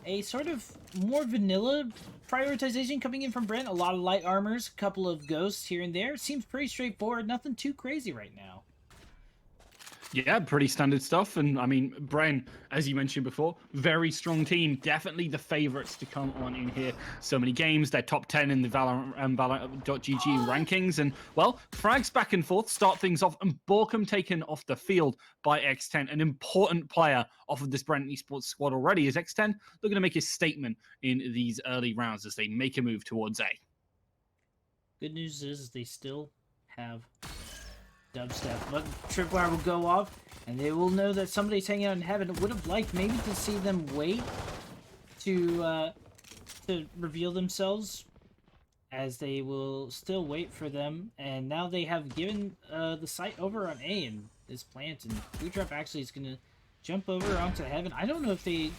a sort of more vanilla prioritization coming in from BREN. A lot of light armors, a couple of ghosts here and there. Seems pretty straightforward. Nothing too crazy right now. Yeah, pretty standard stuff. And I mean, BREN, as you mentioned before, very strong team. Definitely the favorites to come on in here. So many games. They're top 10 in the Valorant.gg rankings. And, well, frags back and forth start things off. And Borkum taken off the field by X10. An important player off of this BREN esports squad already is X10 looking to make his statement in these early rounds as they make a move towards A. Good news is they still have dubstep, but tripwire will go off, and they will know that somebody's hanging out in heaven. Would have liked maybe to see them wait to reveal themselves, as they will still wait for them. And now they have given the site over on A and this plant, and Bootstrap actually is going to jump over onto heaven. I don't know if they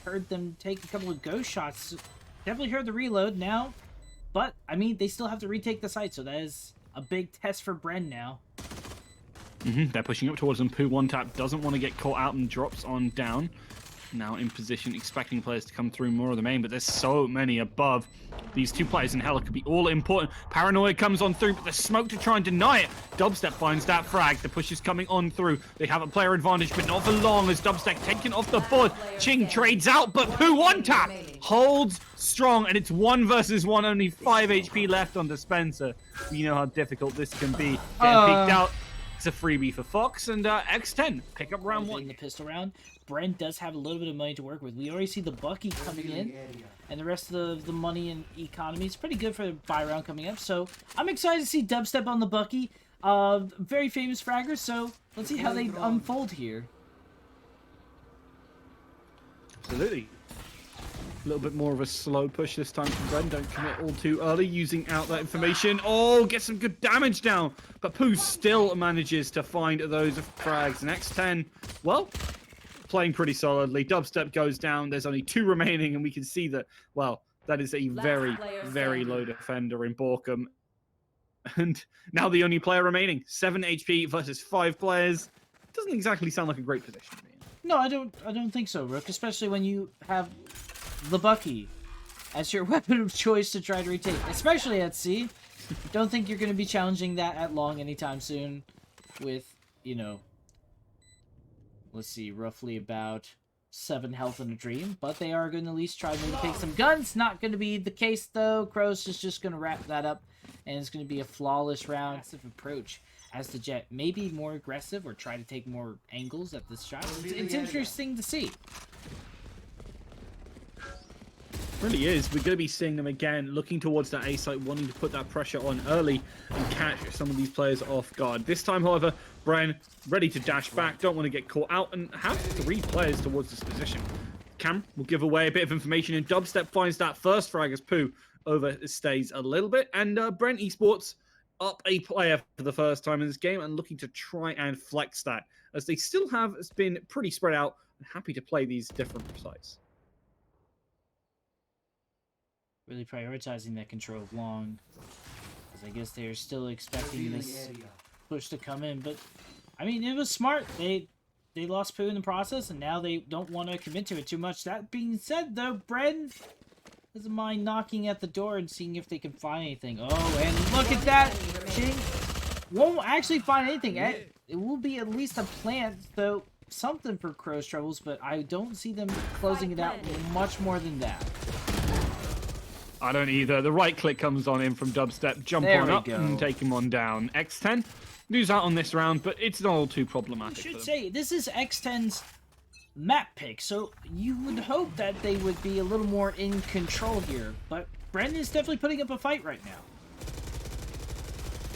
heard them take a couple of ghost shots. Definitely heard the reload now, but I mean they still have to retake the site, so that is a big test for BREN now. They're pushing up towards them. Poo one tap doesn't want to get caught out and drops on down. Now in position, expecting players to come through more of the main, but there's so many above. These two players in Hella could be all important. Paranoia comes on through, but the smoke to try and deny it. Dubstep finds that frag. The push is coming on through. They have a player advantage, but not for long as Dubstep taken off the board. Ching trades out, but Poo one tap holds strong, and it's 1 versus 1. Only 5 HP left on Dispenser. You know how difficult this can be. Getting peeked out. It's a freebie for Fox, and X10 pick up round 1. In the pistol round, BREN does have a little bit of money to work with. We already see the Bucky coming in, and the rest of the money and economy is pretty good for the buy round coming up. So I'm excited to see Dubstep on the Bucky. Very famous fragger, so let's see how they unfold here. Absolutely. A little bit more of a slow push this time from BREN. Don't commit all too early, using out that information. Oh, get some good damage down. But Pooh still manages to find those frags. And X10, well, playing pretty solidly. Dubstep goes down. There's only 2 remaining, and we can see that, well, that is a very, very low defender in Borkum. And now the only player remaining. 7 HP versus 5 players. Doesn't exactly sound like a great position to be in. No, I don't think so, Rook. Especially when you have the Bucky as your weapon of choice to try to retake, especially at C. Don't think you're going to be challenging that at long anytime soon with, you know, let's see, roughly about 7 health in a dream, but they are going to at least try to take some guns. Not going to be the case, though. Kroos is just going to wrap that up, and it's going to be a flawless round. Massive approach as the Jet may be more aggressive or try to take more angles at this shot. It's interesting to see. Really is. We're going to be seeing them again, looking towards that A site, wanting to put that pressure on early and catch some of these players off guard. This time, however, BREN ready to dash back, don't want to get caught out, and have 3 players towards this position. Cam will give away a bit of information, and Dubstep finds that first frag as Pooh overstays a little bit, and BREN esports up a player for the first time in this game and looking to try and flex that, as they still have been pretty spread out and happy to play these different sites. Really prioritizing that control of long, because I guess they're still expecting this push to come in. But I mean, it was smart. They lost Pooh in the process, and now they don't want to commit to it too much. That being said, though, BREN doesn't mind knocking at the door and seeing if they can find anything. Oh, and look at that! Ching won't actually find anything. It will be at least a plant, though, something for Crow's Troubles, but I don't see them closing it out much more than that. I don't either. The right click comes on in from Dubstep. Jump on up and take him on down. X10 lose out on this round, but it's not all too problematic. I should say, this is X10's map pick, so you would hope that they would be a little more in control here. But BREN is definitely putting up a fight right now.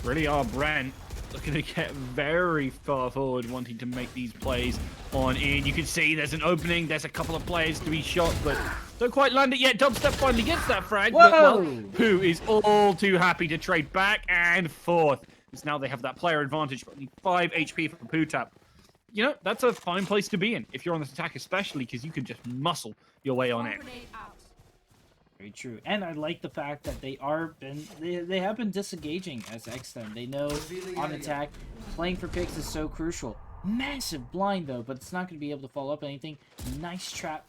Really are. BREN looking to get very far forward, wanting to make these plays on in. You can see there's an opening. There's a couple of players to be shot, but don't quite land it yet. Dubstep finally gets that frag. Whoa! But, well, Pooh is all too happy to trade back and forth. Because now they have that player advantage, but only 5 HP from Pooh tap. You know, that's a fine place to be in, if you're on this attack especially, because you can just muscle your way on in. Very true. And I like the fact that they have been disengaging as X10. They know on attack, playing for picks is so crucial. Massive blind though, but it's not going to be able to follow up anything. Nice trap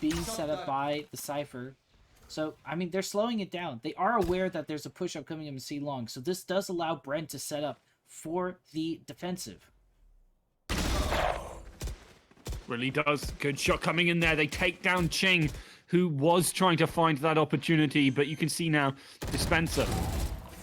being set up by the Cypher. So, I mean, they're slowing it down. They are aware that there's a push-up coming in C long, so this does allow BREN to set up for the defensive. Really does. Good shot coming in there. They take down Ching, who was trying to find that opportunity, but you can see now Dispenser.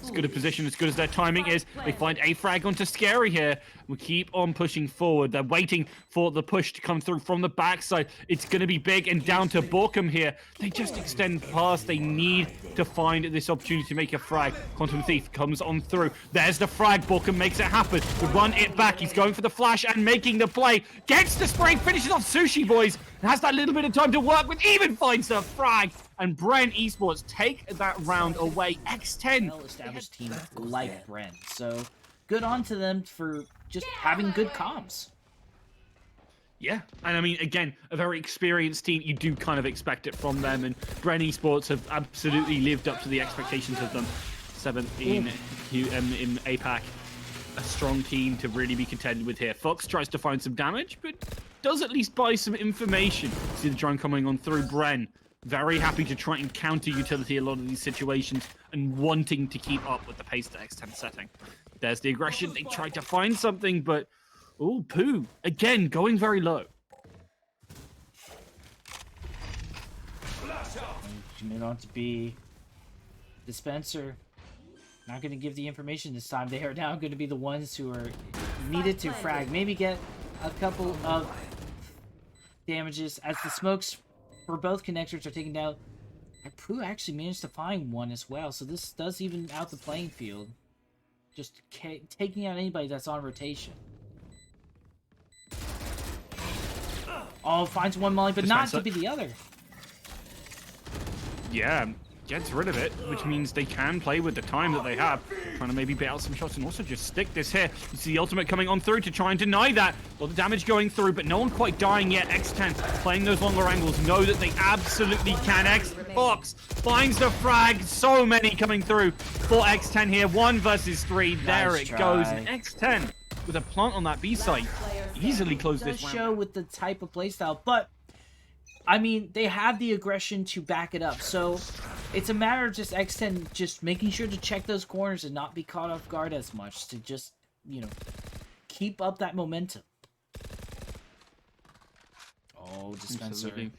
As good a position, as good as their timing is. They find a frag onto Scary here. We keep on pushing forward. They're waiting for the push to come through from the backside. It's going to be big and down to Borkham here. They just extend past. They need to find this opportunity to make a frag. Quantum Thief comes on through. There's the frag. Borkham makes it happen. To run it back. He's going for the flash and making the play. Gets the spray, finishes off Sushi Boys. And has that little bit of time to work with. Even finds the frag. And BREN Esports take that round away. X10. Well-established team like BREN. So good on to them for just having good comms. Yeah, and I mean, again, a very experienced team. You do kind of expect it from them, and BREN Esports have absolutely lived up to the expectations of them. 7th in APAC. A strong team to really be contended with here. Fox tries to find some damage, but does at least buy some information. See the drone coming on through BREN. Very happy to try and counter utility a lot of these situations and wanting to keep up with the pace that X10 setting. There's the aggression. They tried to find something, but oh, Pooh again going very low. It on to be Dispenser. Not going to give the information this time. They are now going to be the ones who are needed to frag. Maybe get a couple of damages as the smokes for both connectors are taken down. Pooh actually managed to find one as well, so this does even out the playing field. Just taking out anybody that's on rotation. Oh, finds one molly, but not to be the other. Yeah, gets rid of it, which means they can play with the time that they have, trying to maybe bait out some shots and also just stick this here. You see the ultimate coming on through to try and deny that. A lot of damage going through, but no one quite dying yet. X10 playing those longer angles, know that they absolutely can. Fox finds the frag. So many coming through for X10 here. 1 versus 3. There Nice it try. goes. And X10 with a plant on that B site easily closed this round. Show with the type of playstyle, but I mean, they have the aggression to back it up, so it's a matter of just X10 just making sure to check those corners and not be caught off guard as much to just, you know, keep up that momentum. Oh, Dispenser. Absolutely.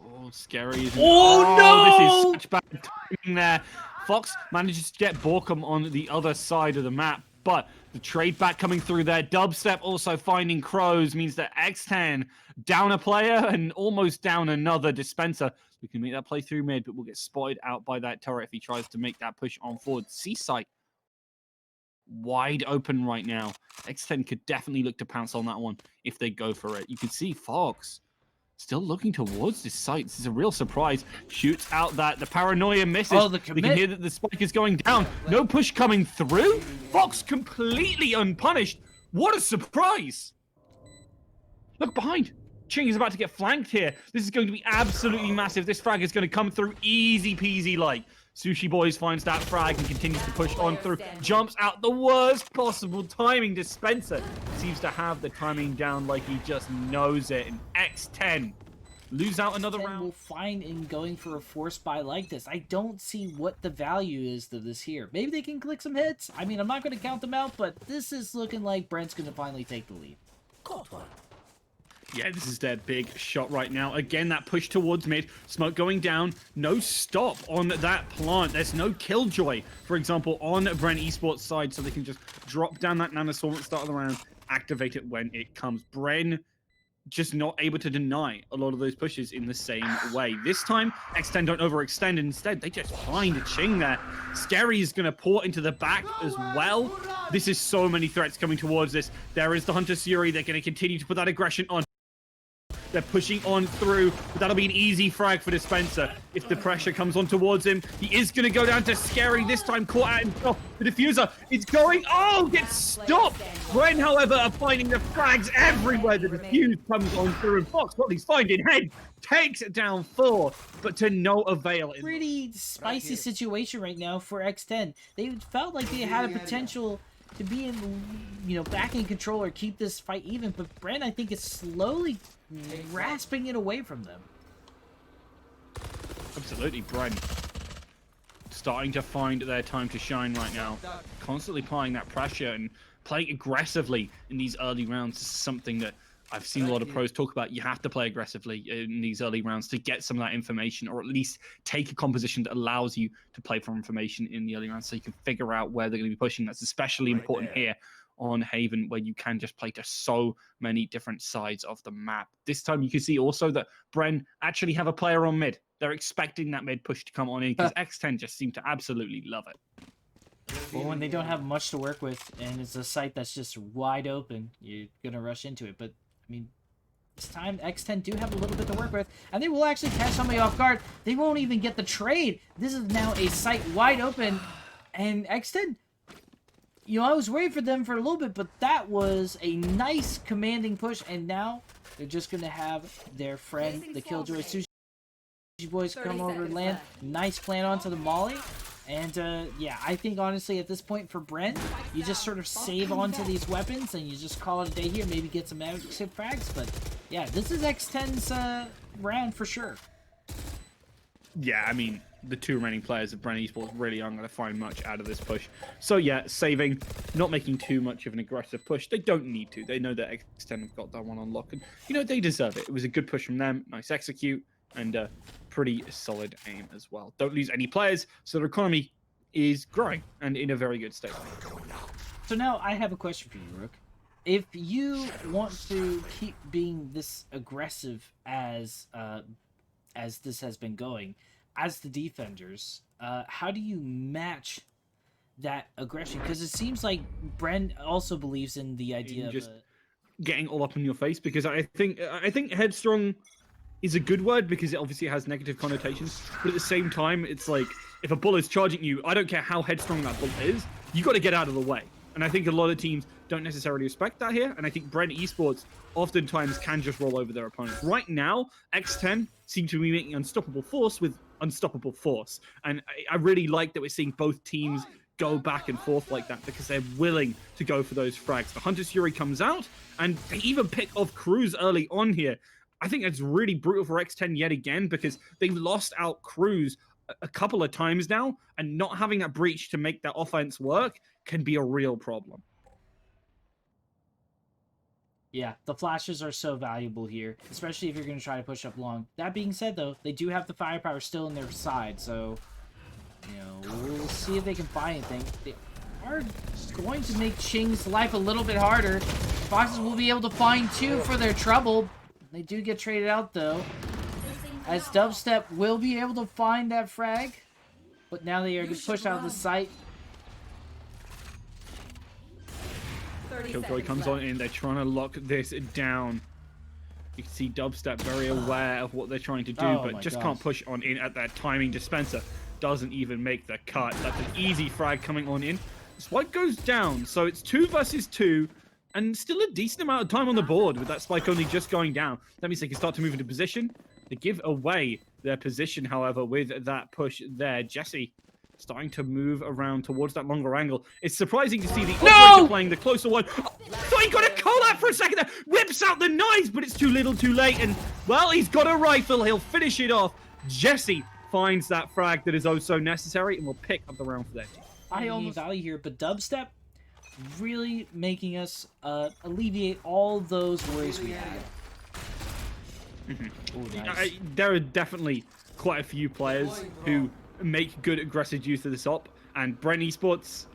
Oh, Scary. Oh, no! This is such bad timing there. Fox manages to get Borkham on the other side of the map, but the trade back coming through there. Dubstep also finding Crows means that X10 down a player and almost down another Dispenser. We can make that play through mid, but we'll get spotted out by that turret if he tries to make that push on forward. C-site wide open right now. X10 could definitely look to pounce on that one if they go for it. You can see Fox still looking towards this site. This is a real surprise. Shoots out that. The paranoia misses. Oh, the We can hear that the spike is going down. No push coming through. Fox completely unpunished. What a surprise. Look behind. Ching is about to get flanked here. This is going to be absolutely massive. This frag is going to come through easy peasy like. Sushi Boys finds that frag and continues to push on through. Jumps out the worst possible timing. Dispenser seems to have the timing down like he just knows it. And X10 lose out another round. Will find in going for a force buy like this. I don't see what the value is to this here. Maybe they can click some hits. I mean, I'm not going to count them out, but this is looking like BREN's going to finally take the lead. Yeah, this is their big shot right now. Again, that push towards mid. Smoke going down. No stop on that plant. There's no killjoy, for example, on BREN Esports side, so they can just drop down that nanoswarm at the start of the round, activate it when it comes. BREN just not able to deny a lot of those pushes in the same way. This time, X10 don't overextend. Instead, they just find a Ching there. Scary is going to pour into the back as well. This is so many threats coming towards this. There is the Hunter Fury. They're going to continue to put that aggression on. They're pushing on through, but that'll be an easy frag for Dispenser. If the pressure comes on towards him, he is going to go down to Scary, this time caught out himself. The diffuser is going, oh, gets stopped. BREN, however, are finding the frags everywhere. The diffuse comes on through, and Fox, what he's finding, head takes it down 4, but to no avail. Pretty spicy situation right now for X10. They felt like they had a potential to be in, you know, back in control or keep this fight even. But BREN, I think, is slowly grasping it away from them. Absolutely, BREN starting to find their time to shine right now. Constantly applying that pressure and playing aggressively in these early rounds is something that I've seen a lot of pros talk about. You have to play aggressively in these early rounds to get some of that information, or at least take a composition that allows you to play for information in the early rounds so you can figure out where they're going to be pushing. That's especially important here on Haven, where you can just play to so many different sides of the map. This time you can see also that BREN actually have a player on mid. They're expecting that mid push to come on in because X10 just seem to absolutely love it. Well, when they don't have much to work with and it's a site that's just wide open, you're going to rush into it. But I mean, this time X10 do have a little bit to work with, and they will actually catch somebody off guard. They won't even get the trade. This is now a site wide open, and X10, you know, I was worried for them for a little bit, but that was a nice commanding push, and now they're just going to have their friend, the Killjoy Sushi Boys, come over and land. Nice plan onto the Molly. And, yeah, I think, honestly, at this point for BREN, you just sort of save onto these weapons and you just call it a day here, maybe get some exit frags. But, yeah, this is X10's round for sure. Yeah, I mean, the two remaining players of BREN Esports really aren't going to find much out of this push. So, yeah, saving, not making too much of an aggressive push. They don't need to. They know that X10 have got that one on lock. And, you know, they deserve it. It was a good push from them. Nice execute. And pretty solid aim as well. Don't lose any players, so their economy is growing and in a very good state. So now I have a question for you, Rook. If you want to keep being this aggressive as this has been going, as the defenders, how do you match that aggression? Because it seems like BREN also believes in the idea of just getting all up in your face. Because I think headstrong is a good word because it obviously has negative connotations, but at the same time, it's like, if a bull is charging you, I don't care how headstrong that bull is, you got to get out of the way. And I think a lot of teams don't necessarily respect that here, and I think BREN Esports oftentimes can just roll over their opponents. Right now, X10 seem to be making unstoppable force with unstoppable force, and I really like that we're seeing both teams go back and forth like that because they're willing to go for those frags. The Hunter's Fury comes out, and they even pick off Cruz early on here. I think that's really brutal for X10 yet again because they've lost out Cruz a couple of times now, and not having that breach to make that offense work can be a real problem. Yeah, the flashes are so valuable here, especially if you're going to try to push up long. That being said, though, they do have the firepower still in their side, so, you know, we'll see if they can find anything. They are going to make Ching's life a little bit harder. Foxes will be able to find two for their trouble. They do get traded out, though, as Dubstep will be able to find that frag, but now they are pushed out of the site. Killjoy comes on in, they're trying to lock this down. You can see Dubstep very aware of what they're trying to do, but just can't push on in at that timing. Dispenser doesn't even make the cut. That's an easy frag coming on in. Spike goes down, so it's 2 versus 2. And still a decent amount of time on the board with that spike only just going down. That means they can start to move into position. They give away their position, however, with that push there. Jesse starting to move around towards that longer angle. It's surprising to see the operator playing the closer one. Oh, thought he got a call out for a second there. Whips out the knives, but it's too little too late. And, well, he's got a rifle. He'll finish it off. Jesse finds that frag that is oh so necessary and will pick up the round for their team. I almost value here, but Dubstep really making us alleviate all those worries we had. Ooh, nice. There are definitely quite a few players who make good aggressive use of this op, and BREN Esports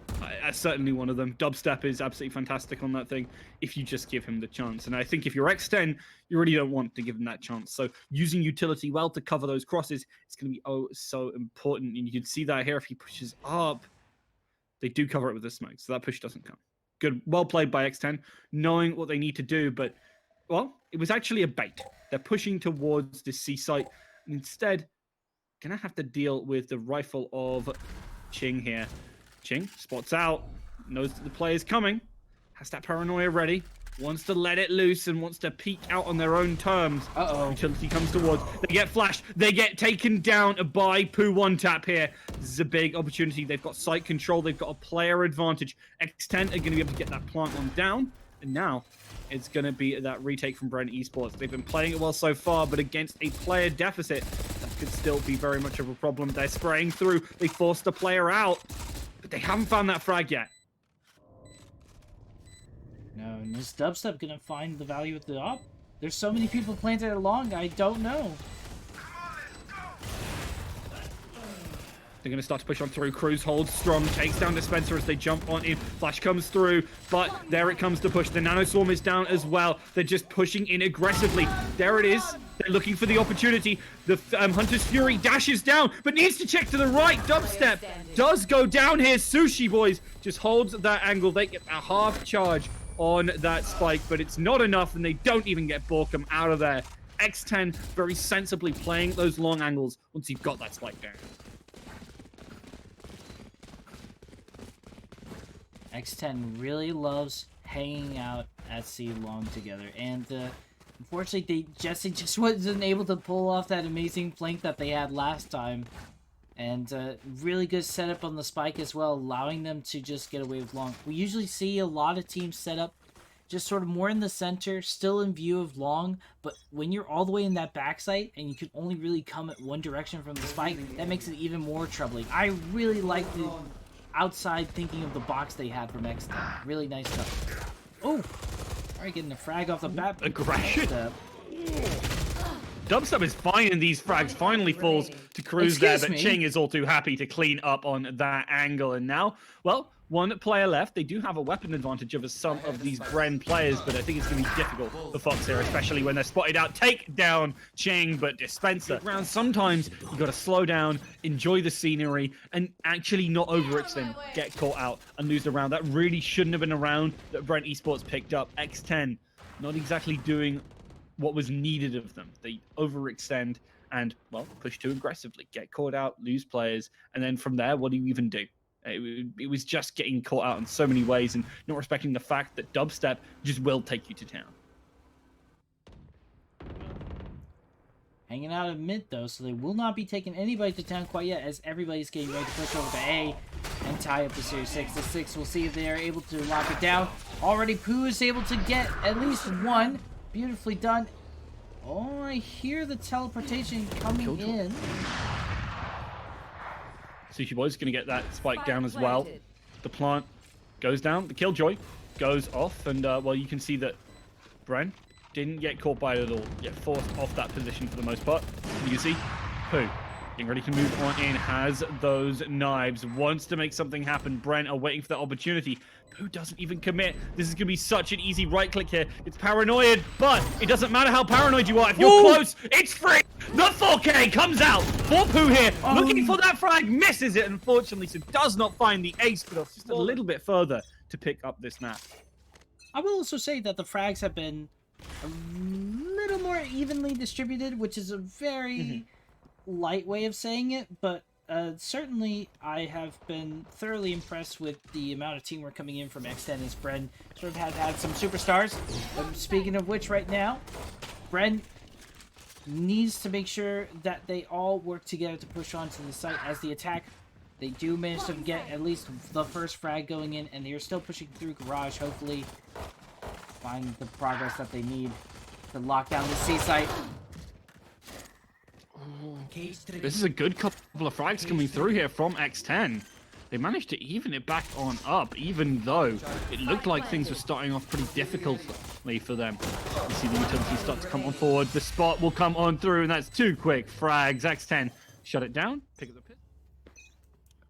is certainly one of them. Dubstep is absolutely fantastic on that thing if you just give him the chance. And I think if you're X10, you really don't want to give him that chance. So using utility well to cover those crosses, it's going to be oh so important. And you can see that here if he pushes up. They do cover it with the smoke, so that push doesn't come. Good, well played by X10, knowing what they need to do, but, well, it was actually a bait. They're pushing towards the C site, and instead, gonna have to deal with the rifle of Ching here. Ching spots out, knows that the play is coming, has that paranoia ready, wants to let it loose and wants to peek out on their own terms. Utility comes towards. They get flashed. They get taken down by Poo One Tap here. This is a big opportunity. They've got site control. They've got a player advantage. X10 are going to be able to get that plant one down. And now it's going to be that retake from BREN Esports. They've been playing it well so far, but against a player deficit, that could still be very much of a problem. They're spraying through. They forced the player out, but they haven't found that frag yet. No, and is Dubstep gonna find the value of the op? There's so many people planted along, I don't know. They're going to start to push on through. Cruz holds strong, takes down Dispenser as they jump on in. Flash comes through, but there it comes to push. The Nano Swarm is down as well. They're just pushing in aggressively. There it is. They're looking for the opportunity. The Hunter's Fury dashes down, but needs to check to the right. Dubstep does go down here. Sushi Boys just holds that angle. They get a half charge on that spike, but it's not enough, and they don't even get Borkum out of there. X10 very sensibly playing those long angles once you've got that spike down. X10 really loves hanging out at C long together, and unfortunately Jesse just wasn't able to pull off that amazing flank that they had last time, and really good setup on the spike as well, allowing them to just get away with long. We usually see a lot of teams set up just sort of more in the center, still in view of long, but when you're all the way in that backside and you can only really come at one direction from the spike, that makes it even more troubling. I really like the outside thinking of the box they had from X10. Really nice stuff. Oh! Alright, getting a frag off the bat. Aggression! Dubstep is finding these frags, finally falls to Cruz there, but Ching is all too happy to clean up on that angle. And now, well, one player left. They do have a weapon advantage over some of these BREN players, but I think it's going to be difficult for Fox here, especially when they're spotted out. Take down Ching, but Dispenser. Sometimes you got to slow down, enjoy the scenery, and actually not overextend, get caught out, and lose the round. That really shouldn't have been a round that BREN Esports picked up. X10 not exactly doing what was needed of them. They overextend and, well, push too aggressively, get caught out, lose players, and then from there, what do you even do? It was just getting caught out in so many ways and not respecting the fact that Dubstep just will take you to town. Hanging out at mid, though, so they will not be taking anybody to town quite yet, as everybody's getting ready to push over to A and tie up the Series 6. The 6, we'll see if they are able to lock it down. Already, Pooh is able to get at least one. Beautifully done. Oh, I hear the teleportation coming in. Sushi Boy's going to get that spike down as well. The plant goes down. The Killjoy goes off. And, well, you can see that BREN didn't get caught by it at all. Get forced off that position for the most part. You can see Pooh getting ready to move on in. Has those knives. Wants to make something happen. BREN are waiting for that opportunity. Pooh doesn't even commit. This is going to be such an easy right click here. It's paranoid, but it doesn't matter how paranoid you are. If you're close, it's free. The 4K comes out for Pooh here. Looking for that frag. Misses it, unfortunately. So does not find the ace, but just a little bit further to pick up this map. I will also say that the frags have been a little more evenly distributed, which is a very light way of saying it, but certainly I have been thoroughly impressed with the amount of teamwork coming in from X10 as BREN sort of have had some superstars. Speaking of which, right now, BREN needs to make sure that they all work together to push onto the site as the attack. They do manage to get at least the first frag going in, and they are still pushing through Garage, hopefully find the progress that they need to lock down the C site. This is a good couple of frags coming through here from X10. They managed to even it back on up, even though it looked like things were starting off pretty difficultly for them. You see the utility start to come on forward. The spot will come on through, and that's 2 quick frags. X10 shut it down. Pick up the pit.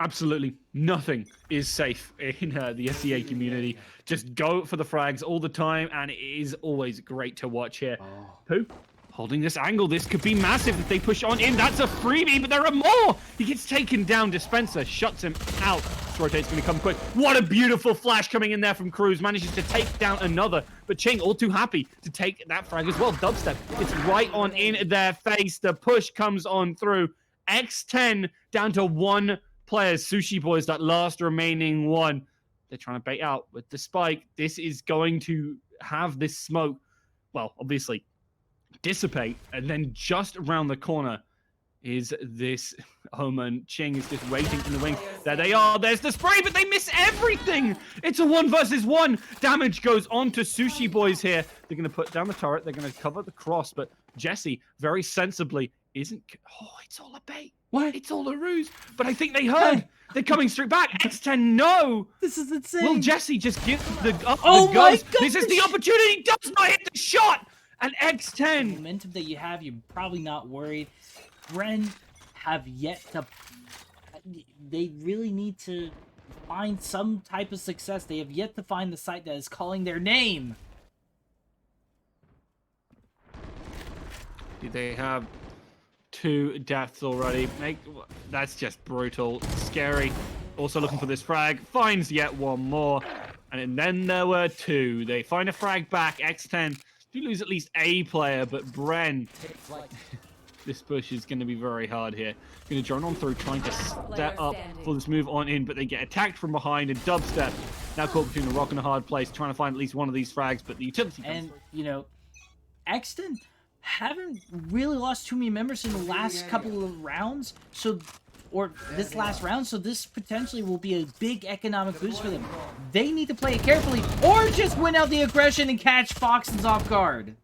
Absolutely nothing is safe in the SEA community. Just go for the frags all the time, and it is always great to watch here. Pooh holding this angle. This could be massive if they push on in. That's a freebie, but there are more. He gets taken down. Dispenser shuts him out. Rotate's going to come quick. What a beautiful flash coming in there from Cruz. Manages to take down another, but Ching all too happy to take that frag as well. Dubstep, it's right on in their face. The push comes on through. X10 down to 1 player. Sushi Boys, that last remaining one. They're trying to bait out with the spike. This is going to have this smoke, well, obviously, dissipate. And then just around the corner is this Omen. Ching is just waiting in the wing. There they are. There's the spray, but they miss everything. It's a 1 versus 1. Damage goes on to Sushi Boys here. They're going to put down the turret. They're going to cover the cross, but Jesse, very sensibly, isn't... Oh, it's all a bait. What? It's all a ruse. But I think they heard. They're coming straight back. X10, no. This is insane. Will Jesse just give the Oh the my ghost? gosh. This is the opportunity. Does not hit the shot. And The X10. momentum that you have, you're probably not worried. BREN have yet to... They really need to find some type of success. They have yet to find the site that is calling their name. They have 2 deaths already. That's just brutal. Scary. Also looking for this frag. Finds yet 1 more. And then there were 2. They find a frag back. X10 do lose at least a player, but BREN... This push is going to be very hard here. Going to drone on through, trying to step up for this move on in, but they get attacked from behind, and Dubstep now caught between a rock and a hard place, trying to find at least one of these frags, but the utility comes And, you know, XTEN haven't really lost too many members in the last couple of rounds, or this last round, so this potentially will be a big economic boost for them. They need to play it carefully, or just win out the aggression and catch Foxens off guard.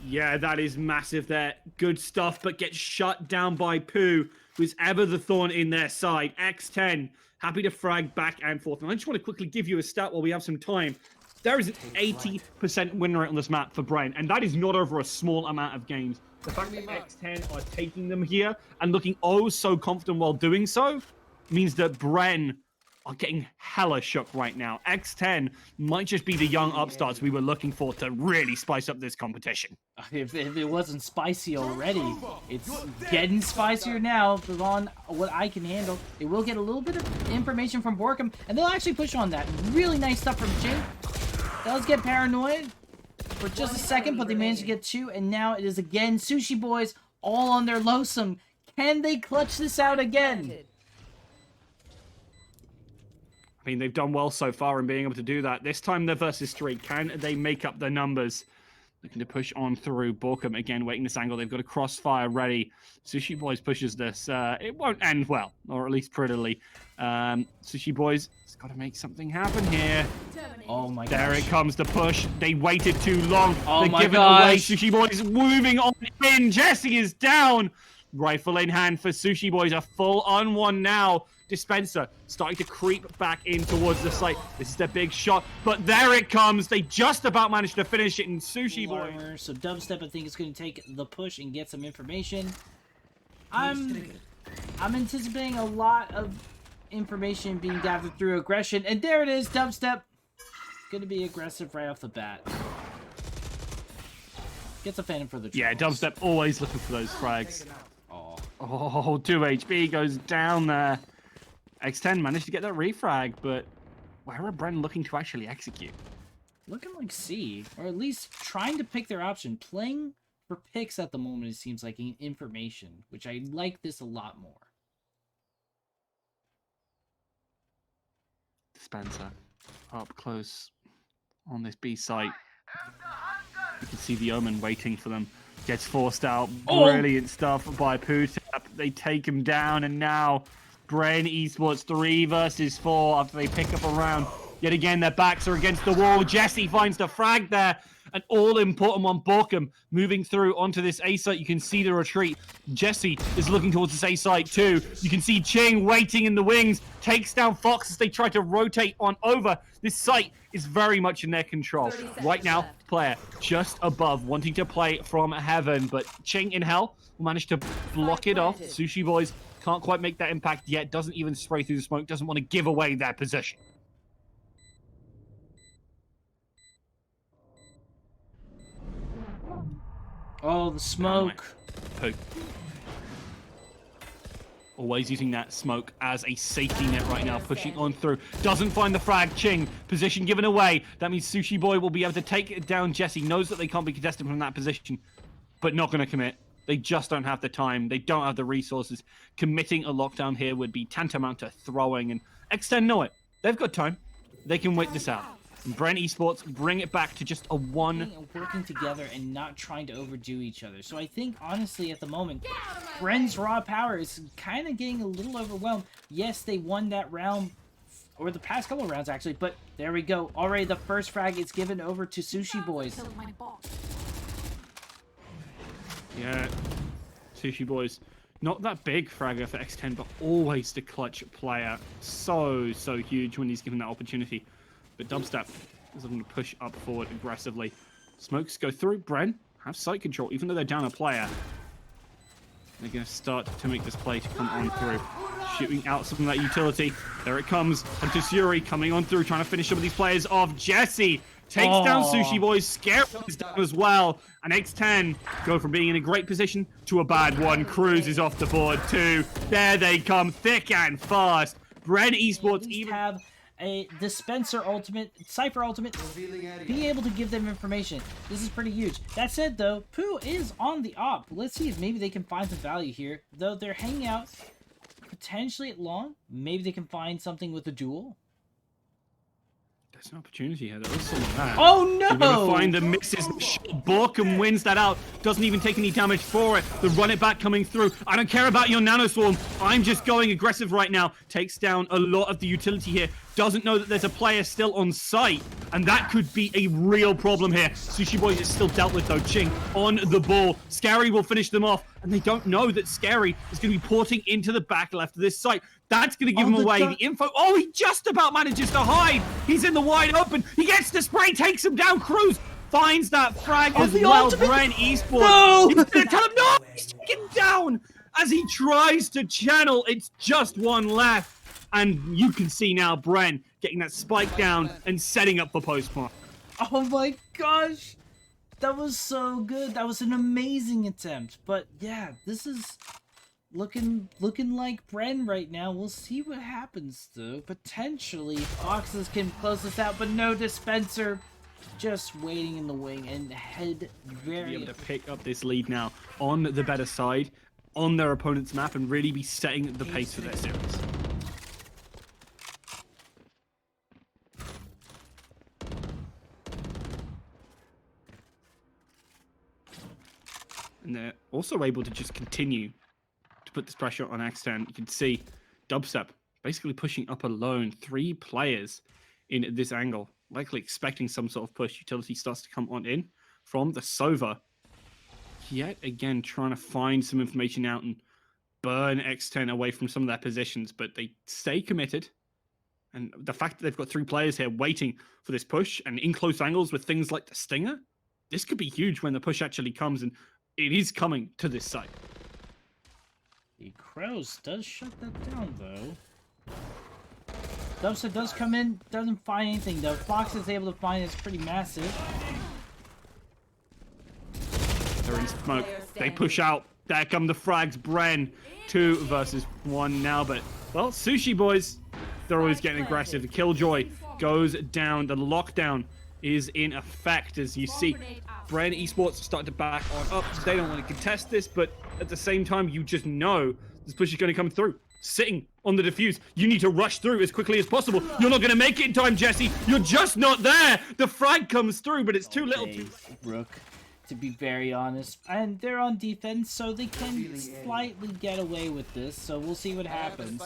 Yeah, that is massive there. Good stuff, but gets shut down by Pooh, who's ever the thorn in their side. X10, happy to frag back and forth. And I just want to quickly give you a stat while we have some time. There is an 80% win rate on this map for BREN, and that is not over a small amount of games. The fact that X10 are taking them here and looking oh so confident while doing so means that BREN are getting hella shook right now. X10 might just be the young upstarts we were looking for to really spice up this competition. If it wasn't spicy already, it's getting spicier now. Beyond what I can handle. They will get a little bit of information from Borkum, and they'll actually push on that. Really nice stuff from Jing. Does get paranoid for just a second, but they managed to get 2, and now it is again Sushi Boys all on their lonesome. Can they clutch this out again? I mean, they've done well so far in being able to do that. This time they're versus 3. Can they make up the numbers? Looking to push on through. Borkum again waiting this angle. They've got a crossfire ready. Sushi Boys pushes this. It won't end well, or at least prettily. Sushi Boys has got to make something happen here. Oh my god. There it comes, the push. They waited too long. Oh They're my giving away. gosh. Sushi Boys moving on in. Jesse is down. Rifle in hand for Sushi Boys. A full on one now. Dispenser starting to creep back in towards the site. This is their big shot, but there it comes. They just about managed to finish it in Sushi Boys. So Dubstep, I think, is going to take the push and get some information. I'm anticipating a lot of information being gathered through aggression, and there it is. Dubstep going to be aggressive right off the bat. Gets a phantom for the Yeah, troubles. Dubstep always looking for those frags. Oh, 2 HP goes down there. X10 managed to get that refrag, but where are BREN looking to actually execute? looking like C, or at least trying to pick their option. Playing for picks at the moment, it seems like information, which I like this a lot more. Dispenser up close on this B site. You can see the Omen waiting for them. Gets forced out. Brilliant stuff by Putap. They take him down, and now BREN Esports 3 versus 4 after they pick up a round. Yet again, their backs are against the wall. Jesse finds the frag there. An all-important one. Borkum moving through onto this A site. You can see the retreat. Jesse is looking towards this A site too. You can see Ching waiting in the wings. Takes down Fox as they try to rotate on over. This site is very much in their control. Right now, player just above, wanting to play from heaven. But Ching in hell will manage to block it off. Sushi Boys can't quite make that impact yet. Doesn't even spray through the smoke. Doesn't want to give away their position. Oh, the smoke. Poo. Always using that smoke as a safety net right now, pushing on through. Doesn't find the frag. Ching, position given away. That means Sushi Boy will be able to take it down. Jesse knows that they can't be contested from that position, but not going to commit. They just don't have the time. They don't have the resources. Committing a lockdown here would be tantamount to throwing, and X10 know it. They've got time. They can wait this out. And BREN Esports bring it back to just a one. Working together and not trying to overdo each other. So I think, honestly, at the moment, BREN's raw power is kind of getting a little overwhelmed. Yes, they won that round, or the past couple of rounds, actually, but there we go. Already the first frag is given over to Sushi Boys. Yeah, Sushi Boys. Not that big fragger for X10, but always the clutch player. So huge when he's given that opportunity. But Dubstep is looking to push up forward aggressively. Smokes go through. BREN have sight control, even though they're down a player. They're going to start to make this play to come on through. Shooting out some of that utility. There it comes. Hunter Suri coming on through, trying to finish some of these players off. Jesse takes down Sushi Boys. Scary is down as well. And X10 go from being in a great position to a bad one. Cruz is off the board too. There they come, thick and fast. BREN Esports even have a dispenser ultimate, Cypher ultimate, be able to give them information. This is pretty huge. That said, though, Pooh is on the op. Let's see if maybe they can find some value here. Though they're hanging out potentially at long, maybe they can find something with a duel. There's an opportunity here. There is some of that. Oh no! You're going to find the misses. Borkum wins that out. Doesn't even take any damage for it. The run it back coming through. I don't care about your Nano Swarm. I'm just going aggressive right now. Takes down a lot of the utility here. Doesn't know that there's a player still on site. And that could be a real problem here. Sushi Boys is still dealt with though. Ching on the ball. Scary will finish them off. And they don't know that Scary is going to be porting into the back left of this site. That's going to give him away the info. Oh, he just about manages to hide. He's in the wide open. He gets the spray, takes him down. Cruz finds that frag as well. BREN Esports. No! He's going to tell him, no, he's taken down. As he tries to channel, it's just one left. And you can see now BREN getting that spike down and setting up for postmark. Oh my gosh. That was so good. That was an amazing attempt. But yeah, this is looking like BREN right now. We'll see what happens though. Potentially Foxes can close this out, but no dispenser. Just waiting in the wing and head very... Be able to pick up this lead now on the better side, on their opponent's map, and really be setting the pace for their series. And they're also able to just continue to put this pressure on X10. You can see Dubstep basically pushing up alone. 3 players in this angle, likely expecting some sort of push. Utility starts to come on in from the Sova. Yet again, trying to find some information out and burn X10 away from some of their positions, but they stay committed. And the fact that they've got 3 players here waiting for this push and in close angles with things like the Stinger, this could be huge when the push actually comes, and it is coming to this site. The Crows does shut that down, though. Dubstep does come in, doesn't find anything, though. Fox is able to find it's pretty massive. They're in smoke. They push out. There come the frags. BREN 2 versus 1 now, but, well, Sushi Boys, they're always getting aggressive. The Killjoy goes down. The lockdown is in effect, as you see. BREN Esports starting to back on up. They don't want to contest this, but at the same time, you just know this push is going to come through. Sitting on the defuse. You need to rush through as quickly as possible. You're not going to make it in time, Jesse. You're just not there. The frag comes through, but it's too little. Rook, to be very honest. And they're on defense, so they can slightly get away with this. So we'll see what happens.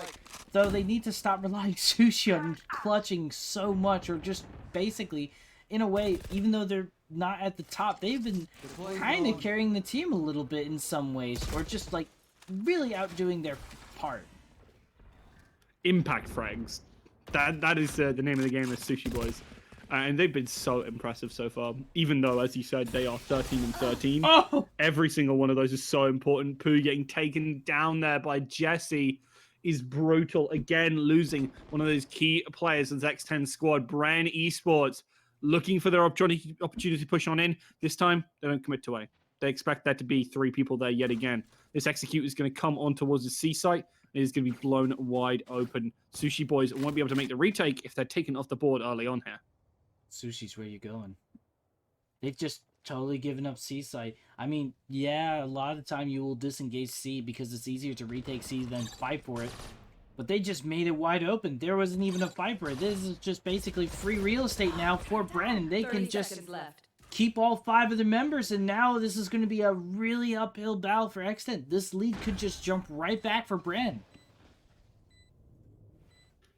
Though they need to stop relying Sushi on clutching so much, or just basically, in a way, even though they're not at the top, they've been kind of carrying the team a little bit in some ways, or just like really outdoing their part. Impact frags. That is the name of the game, is Sushi Boys. And they've been so impressive so far. Even though, as you said, they are 13 and 13. Oh! Every single one of those is so important. Pooh getting taken down there by Jesse is brutal. Again, losing one of those key players of the X10 squad. BREN Esports looking for their opportunity to push on in. This time, they don't commit to A. They expect there to be 3 people there yet again. This execute is going to come on towards the C site. It is going to be blown wide open. Sushi Boys won't be able to make the retake if they're taken off the board early on here. Sushi's where you going? They've just totally given up C site. I mean, yeah, a lot of the time you will disengage C because it's easier to retake C than fight for it. But they just made it wide open. There wasn't even a fight for it. This is just basically free real estate now for BREN. They can just keep all 5 of their members, and now this is going to be a really uphill battle for X10. This lead could just jump right back for BREN.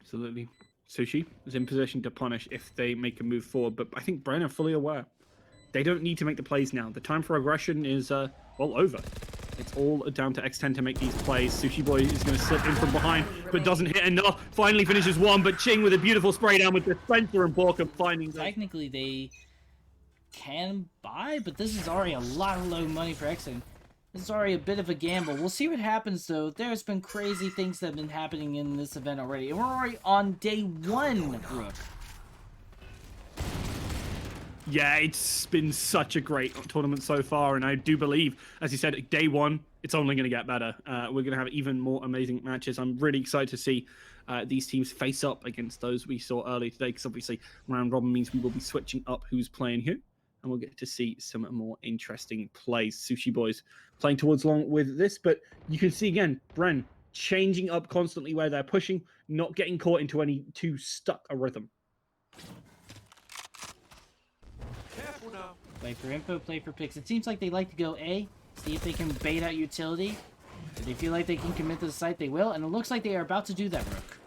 Absolutely. Sushi is in position to punish if they make a move forward, but I think BREN are fully aware. They don't need to make the plays now. The time for aggression is, well, over. It's all down to X10 to make these plays. Sushi Boy is going to slip in from behind, but doesn't hit enough. Finally finishes one, but Ching with a beautiful spray down with Dispenser and Borkham finding... Technically, they can buy, but this is already a lot of low money for X10. This is already a bit of a gamble. We'll see what happens, though. There's been crazy things that have been happening in this event already. And we're already on day 1, Rook. Yeah, it's been such a great tournament so far, and I do believe, as you said, day 1, it's only going to get better. We're going to have even more amazing matches. I'm really excited to see these teams face up against those we saw earlier today, because obviously round robin means we will be switching up who's playing who, and we'll get to see some more interesting plays. Sushi Boys playing towards long with this, but you can see again, BREN changing up constantly where they're pushing, not getting caught into any too stuck a rhythm. Play for info, play for picks. It seems like they like to go A, see if they can bait out utility. If they feel like they can commit to the site, they will, and it looks like they are about to do that, Rook.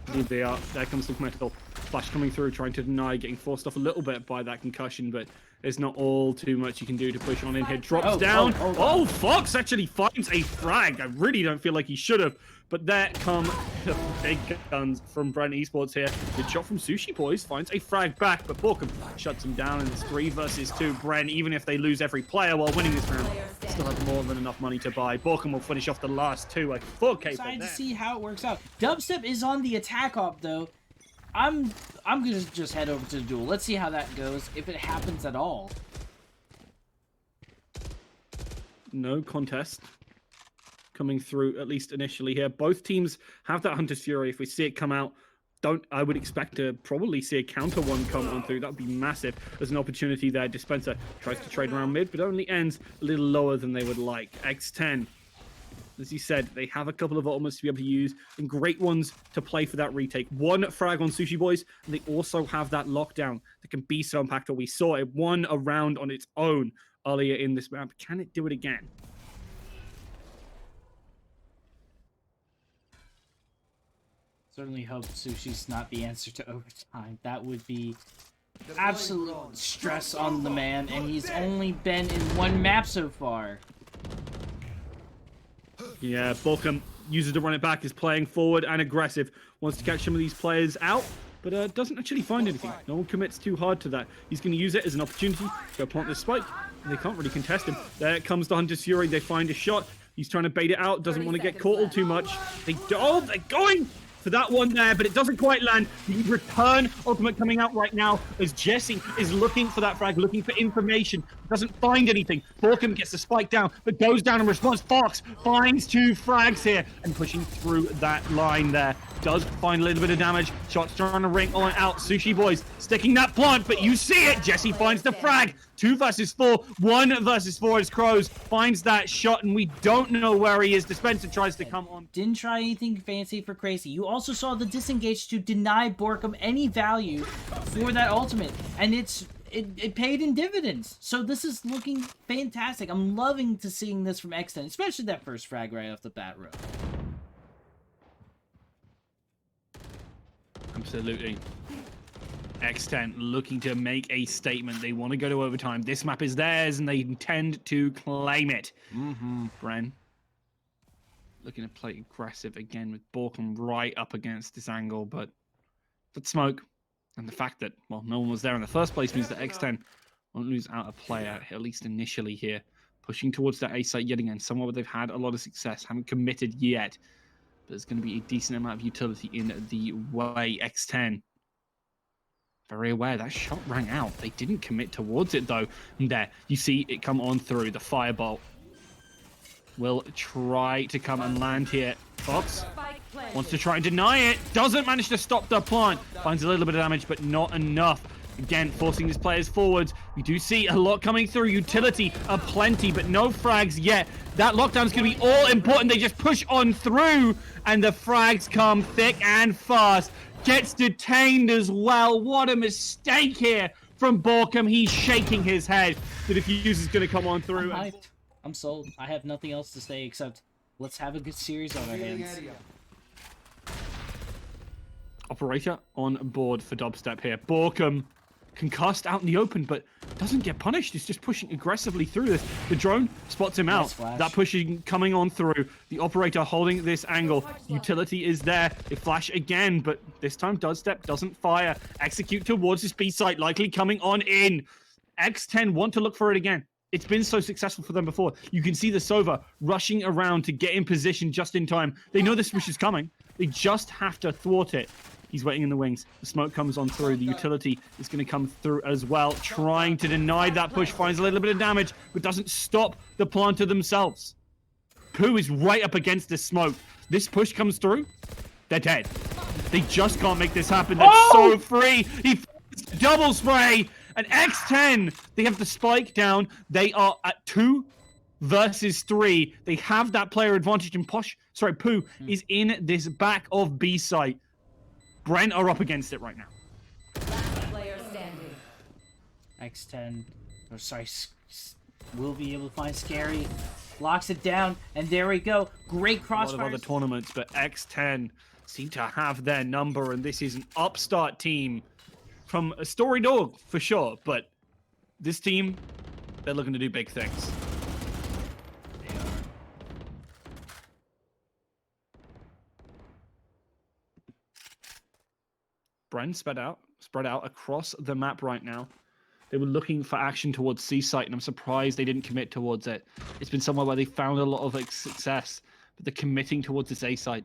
Indeed they are. There comes the committal. Flash coming through, trying to deny, getting forced off a little bit by that concussion, but there's not all too much you can do to push on in here. Drops down. Oh, Fox actually finds a frag. I really don't feel like he should have, but there come the big guns from BREN Esports here. Good shot from Sushi Boys, finds a frag back, but Borkham shuts him down, and it's 3 versus 2. BREN, even if they lose every player while winning this round, still have more than enough money to buy. Borkham will finish off the last 2. A 4K. Excited to see how it works out. Dubstep is on the attack op, though. I'm gonna just head over to the duel. Let's see how that goes, if it happens at all. No contest coming through, at least initially here. Both teams have that Hunter's Fury. If we see it come out, I would expect to probably see a counter one come on through. That would be massive. There's an opportunity there. Dispenser tries to trade around mid, but only ends a little lower than they would like. X10, as you said, they have a couple of ultimates to be able to use, and great ones to play for that retake. 1 frag on Sushi Boys, and they also have that lockdown that can be so impactful. We saw it won a round on its own earlier in this map. Can it do it again? Certainly hope Sushi's not the answer to overtime. That would be absolute stress on the man, and he's only been in 1 map so far. Yeah, Borkham uses to run it back, is playing forward and aggressive. Wants to catch some of these players out, but doesn't actually find anything. No one commits too hard to that. He's going to use it as an opportunity to go plant this spike, and they can't really contest him. There comes the Hunter's Fury. They find a shot. He's trying to bait it out. Doesn't want to get caught all too much. Oh, they're going for that one there, but it doesn't quite land. The return ultimate coming out right now as Jesse is looking for that frag, looking for information. Doesn't find anything. Borkham gets the spike down, but goes down in response. Fox finds 2 frags here and pushing through that line there. Does find a little bit of damage. Shots trying to ring on out. Sushi Boys sticking that plant, but you see it. Jesse finds the frag. 2 versus 4. 1 versus 4 as Crows finds that shot, and we don't know where he is. Dispenser tries to come on. Didn't try anything fancy for Crazy. You also saw the disengage to deny Borkham any value for that ultimate, and it paid in dividends. So this is looking fantastic. I'm loving to seeing this from X10, especially that first frag right off the bat row. Absolutely. X10 looking to make a statement. They want to go to overtime. This map is theirs, and they intend to claim it. BREN looking to play aggressive again with Borkham right up against this angle, but that smoke and the fact that, well, no one was there in the first place means that X10 won't lose out a player, at least initially here. Pushing towards that A site yet again, somewhere where they've had a lot of success, haven't committed yet. But there's going to be a decent amount of utility in the way. X10 very aware that shot rang out. They didn't commit towards it though. And there, you see it come on through. The firebolt will try to come and land here. Fox wants to try and deny it. Doesn't manage to stop the plant. Finds a little bit of damage, but not enough. Again, forcing his players forward. We do see a lot coming through. Utility aplenty, but no frags yet. That lockdown is going to be all important. They just push on through, and the frags come thick and fast. Gets detained as well. What a mistake here from Borkum. He's shaking his head. The diffuser's going to come on through. I'm hyped. I'm sold. I have nothing else to say except let's have a good series on our hands. Operator on board for dubstep here. Borkum concussed out in the open, but doesn't get punished. He's just pushing aggressively through this. The drone spots him out. That pushing coming on through. The operator holding this angle. Utility is there. They flash again, but this time dubstep doesn't fire. Execute towards this B site, likely coming on in. X10 want to look for it again. It's been so successful for them before. You can see the Sova rushing around to get in position just in time. They know this push is coming. They just have to thwart it. He's waiting in the wings. The smoke comes on through. The utility is going to come through as well, trying to deny that push. Finds a little bit of damage, but doesn't stop the planter themselves. Pooh is right up against this smoke. This push comes through. They're dead. They just can't make this happen. That's so free. He double spray. And X10, they have the spike down. They are at 2 versus 3. They have that player advantage, and Pooh is in this back of B site. BREN are up against it right now. Last player standing. X10, or sorry, will be able to find Scary. Locks it down, and there we go. Great crossfire. A lot of other tournaments, but X10 seem to have their number, and this is an upstart team from a storied org for sure. But this team, they're looking to do big things. BREN spread out across the map right now. They were looking for action towards C site, and I'm surprised they didn't commit towards it. It's been somewhere where they found a lot of success, but they're committing towards this A site,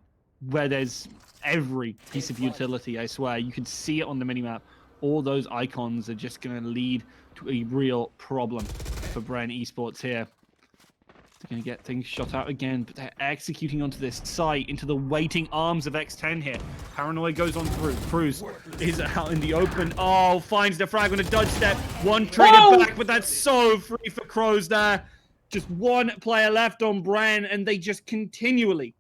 where there's every piece of utility, I swear. You can see it on the minimap. All those icons are just going to lead to a real problem for BREN esports here. They're going to get things shot out again, but they're executing onto this site, into the waiting arms of X10 here. Paranoia goes on through. Cruz is out in the open. Oh, finds the frag on a dodge step. One trigger back, but that's so free for Crows there. Just one player left on BREN, and they just continually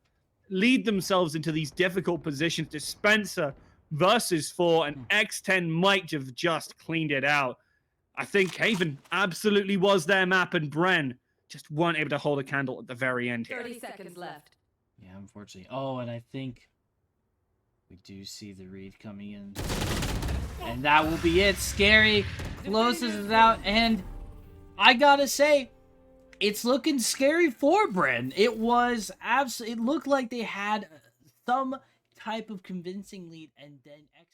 lead themselves into these difficult positions. Dispenser versus 4, and X10 might have just cleaned it out. I think Haven absolutely was their map, and BREN just weren't able to hold a candle at the very end here. 30 seconds left. Yeah, unfortunately. Oh, and I think we do see the read coming in. And that will be it. Scary closes it out, and I gotta say, it's looking scary for BREN. It was absolutely, it looked like they had some type of convincing lead, and then X